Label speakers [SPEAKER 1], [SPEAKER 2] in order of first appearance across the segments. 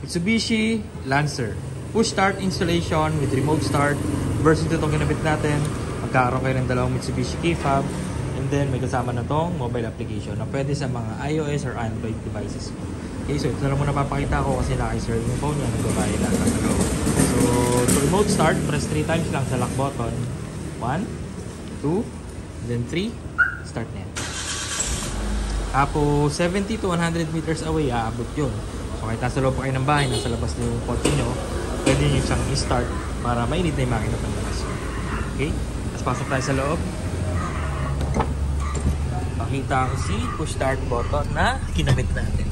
[SPEAKER 1] Mitsubishi Lancer. Push start installation with remote start. Version 2 itong ginamit natin. Magkakaroon kayo ng dalawang Mitsubishi key fob. And then may kasama na tong mobile application na pwede sa mga iOS or Android devices mo. Okay, so ito na lang muna papakita ko kasi naka-serve yung phone yan. Nagbabayad lang sa loob. So, to remote start, press 3 times lang sa lock button. 1, 2, then 3. Start na yan. Tapos 70 to 100 meters away, aabot yun. So kahit nasa loob pa kayo ng bahay, nasa labas na yung kotse nyo, pwede nyo siyang i-start para mainit na yung makina paglakas. Okay? Tapos pasok tayo sa loob. Pakita ko si push start button na kinamit natin.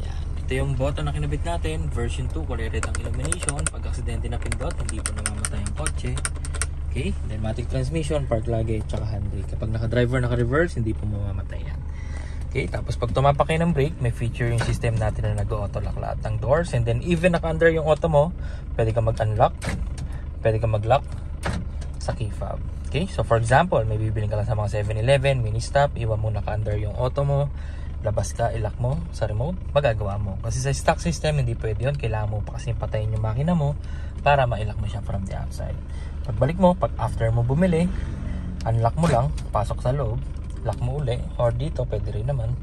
[SPEAKER 1] Yan. Ito yung button na kinamit natin. Version 2, kulay red ang illumination. Pag aksidente na pindot, hindi po namamatay ang kotse. Okay, then matic transmission, park luggage, tsaka handbrake. Kapag naka-driver, naka-reverse, hindi po mamamatay yan. Okay, tapos pag tumapak kayo ng brake, may feature yung system natin na nag-auto lock lahat ng doors. And then even naka-under yung auto mo, pwede ka mag-unlock, pwede ka mag-lock sa key fob. Okay, so for example, may bibiling ka lang sa mga 7-Eleven, mini stop, iwan mo naka-under yung auto mo, labas ka, ilock mo sa remote, magagawa mo. Kasi sa stock system, hindi pwede yun. Kailangan mo pa kasi patayin yung makina mo para ma-ilock mo siya from the outside. Pagbalik mo, pag after mo bumili, unlock mo lang, pasok sa loob, lock mo uli, or dito, pwede rin naman.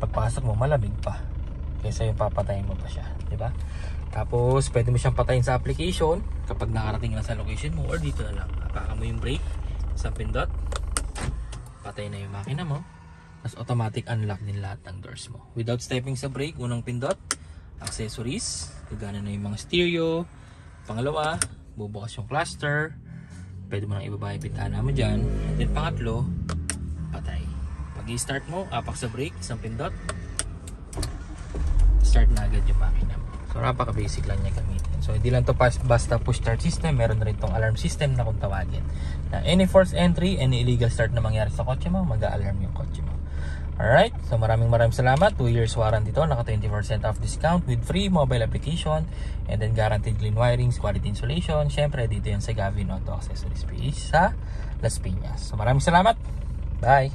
[SPEAKER 1] Pagpasok mo, malamig pa. Kaysa yung papatayin mo pa siya, diba? Tapos, pwede mo siyang patayin sa application kapag nakarating na sa location mo, or dito na lang. Hapakan mo yung brake, sa pindot, patay na yung makina mo. Tapos automatic unlock din lahat ng doors mo. Without stepping sa brake, unang pindot, accessories, gagana na yung mga stereo. Pangalawa, bubukas yung cluster. Pwede mo nang ibaba yung bintana mo dyan. And then pangatlo, patay. Pag i-start mo, apak sa brake, isang pindot, start na agad yung makina mo. So napaka-basic lang niya gamitin. So hindi lang to basta push start system, meron na rin tong alarm system na kung tawagin. Na any forced entry, any illegal start na mangyari sa kotse mo, mag-a-alarm yung kotse mo. Alright, so maraming salamat. 2 years warranty to, naka 20% off discount with free mobile application and then guaranteed clean wirings, quality insulation. Syempre dito yan sa Gavin Auto Accessories sa Las Piñas. So maraming salamat. Bye.